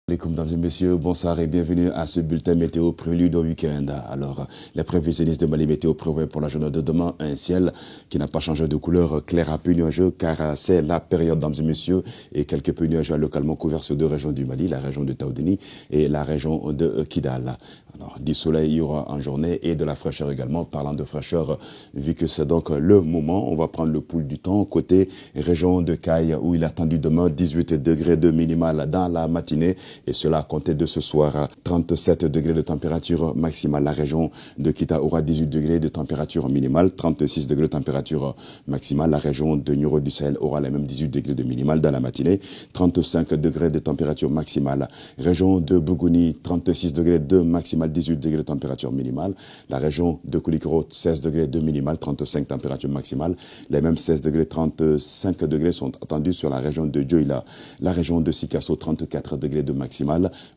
Mesdames et messieurs, bonsoir et bienvenue à ce bulletin météo prélude au week-end. Alors, les prévisionnistes de Mali Météo prévoient pour la journée de demain un ciel qui n'a pas changé de couleur, clair à peu nuageux, car c'est la période, mesdames et messieurs, et quelques peu nuageux localement couverts sur deux régions du Mali, la région de Taoudeni et la région de Kidal. Alors, du soleil il y aura en journée et de la fraîcheur également. Parlant de fraîcheur, vu que c'est donc le moment, on va prendre le pouls du temps côté région de Caille où il est attendu demain 18 degrés de minimal dans la matinée. Et cela à compter de ce soir, 37 degrés de température maximale. La région de Kita aura 18 degrés de température minimale, 36 degrés de température maximale. La région de Nioro du Sahel aura les mêmes 18 degrés de minimale dans la matinée, 35 degrés de température maximale. Région de Bougouni, 36 degrés de maximale, 18 degrés de température minimale. La région de Koulikoro, 16 degrés de minimale, 35 température maximale. Les mêmes 16 degrés, 35 degrés sont attendus sur la région de Dioïla. La région de Sikasso, 34 degrés de maximale.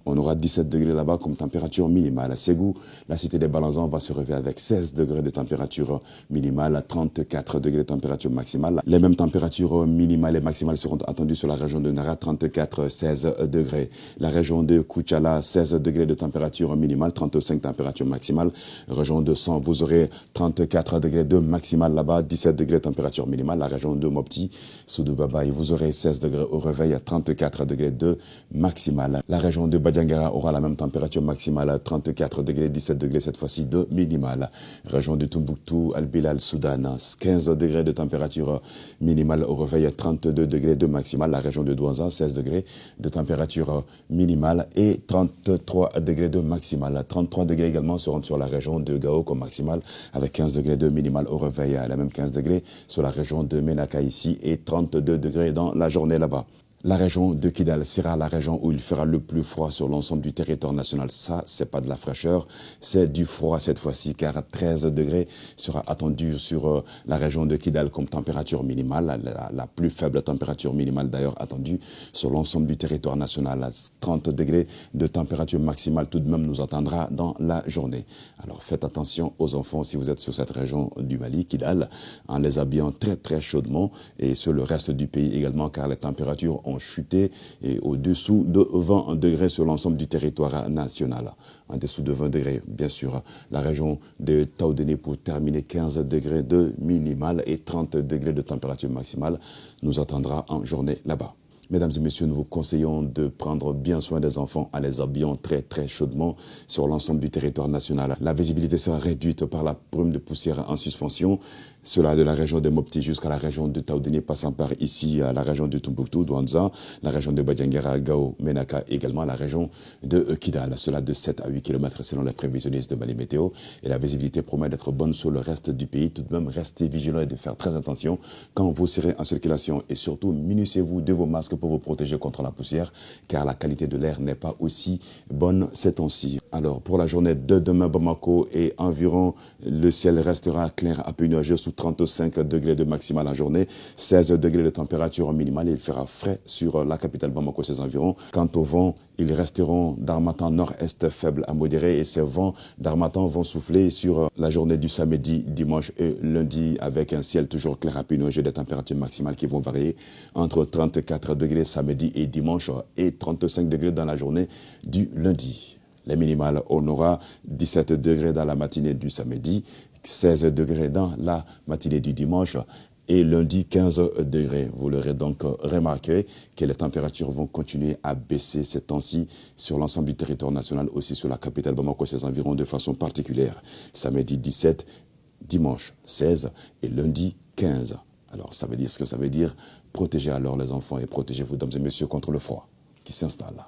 On aura 17 degrés là-bas comme température minimale. À Ségou, la cité des Balanzans va se réveiller avec 16 degrés de température minimale, 34 degrés de température maximale. Les mêmes températures minimales et maximales seront attendues sur la région de Nara, 34, 16 degrés. La région de Kouchala, 16 degrés de température minimale, 35 température maximale. Région de San, vous aurez 34 degrés de maximale là-bas, 17 degrés de température minimale. La région de Mopti, Soudou Babaï, vous aurez 16 degrés au réveil, 34 degrés de maximale. La région de Badjangara aura la même température maximale, 34 degrés, 17 degrés cette fois-ci de minimale. Région de Tombouctou, Al-Bilal, Soudan, 15 degrés de température minimale au réveil, 32 degrés de maximale. La région de Douanza, 16 degrés de température minimale et 33 degrés de maximale. 33 degrés également seront sur la région de Gao comme maximale avec 15 degrés de minimale au réveil, la même 15 degrés sur la région de Menaka ici et 32 degrés dans la journée là-bas. La région de Kidal sera la région où il fera le plus froid sur l'ensemble du territoire national. Ça, c'est pas de la fraîcheur, c'est du froid cette fois-ci, car 13 degrés sera attendu sur la région de Kidal comme température minimale, la plus faible température minimale d'ailleurs attendue sur l'ensemble du territoire national. 30 degrés de température maximale tout de même nous attendra dans la journée. Alors faites attention aux enfants si vous êtes sur cette région du Mali, Kidal, en les habillant très très chaudement et sur le reste du pays également, car les températures ont chuté et au-dessous de 20 degrés sur l'ensemble du territoire national. En dessous de 20 degrés, bien sûr, la région de Taoudeni pour terminer 15 degrés de minimal et 30 degrés de température maximale nous attendra en journée là-bas. Mesdames et messieurs, nous vous conseillons de prendre bien soin des enfants en les habillant très très chaudement sur l'ensemble du territoire national. La visibilité sera réduite par la brume de poussière en suspension. Cela de la région de Mopti jusqu'à la région de Taoudeni, passant par ici à la région de Tombouctou, Douanza, la région de Badjangara, Gao, Menaka, également la région de Kidal. Cela de 7 à 8 km selon les prévisionnistes de Mali Météo. Et la visibilité promet d'être bonne sur le reste du pays. Tout de même, restez vigilants et de faire très attention quand vous serez en circulation. Et surtout, munissez-vous de vos masques pour vous protéger contre la poussière, car la qualité de l'air n'est pas aussi bonne ces temps-ci. Alors, pour la journée de demain, Bamako et environ, le ciel restera clair à peu nuageux sous 35 degrés de maximale en journée, 16 degrés de température minimale. Il fera frais sur la capitale Bamako, ses environs. Quant au vent, ils resteront d'harmattan nord-est faible à modéré et ces vents d'harmattan vont souffler sur la journée du samedi, dimanche et lundi avec un ciel toujours clair à peu nuageux, des températures maximales qui vont varier entre 34 degrés samedi et dimanche et 35 degrés dans la journée du lundi. Les minimales, on aura 17 degrés dans la matinée du samedi, 16 degrés dans la matinée du dimanche et lundi 15 degrés. Vous l'aurez donc remarqué que les températures vont continuer à baisser ces temps-ci sur l'ensemble du territoire national, aussi sur la capitale Bamako, ses environs de façon particulière. Samedi 17, dimanche 16 et lundi 15. Alors ça veut dire ce que ça veut dire. Protégez alors les enfants et protégez-vous, mesdames et messieurs, contre le froid qui s'installe.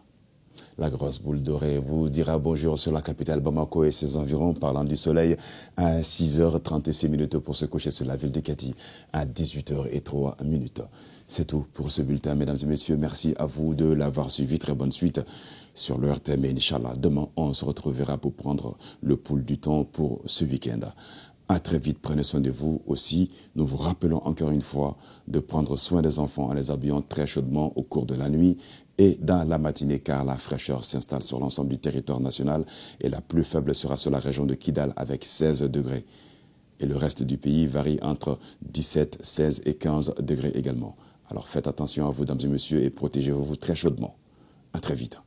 La grosse boule dorée vous dira bonjour sur la capitale Bamako et ses environs, parlant du soleil à 6h36 pour se coucher sur la ville de Kati à 18h03. C'est tout pour ce bulletin, mesdames et messieurs. Merci à vous de l'avoir suivi. Très bonne suite sur le RTM. Inch'Allah, demain, on se retrouvera pour prendre le pouls du temps pour ce week-end. À très vite, prenez soin de vous aussi. Nous vous rappelons encore une fois de prendre soin des enfants en les habillant très chaudement au cours de la nuit et dans la matinée, car la fraîcheur s'installe sur l'ensemble du territoire national et la plus faible sera sur la région de Kidal avec 16 degrés. Et le reste du pays varie entre 17, 16 et 15 degrés également. Alors faites attention à vous, mesdames et messieurs, et protégez-vous très chaudement. À très vite.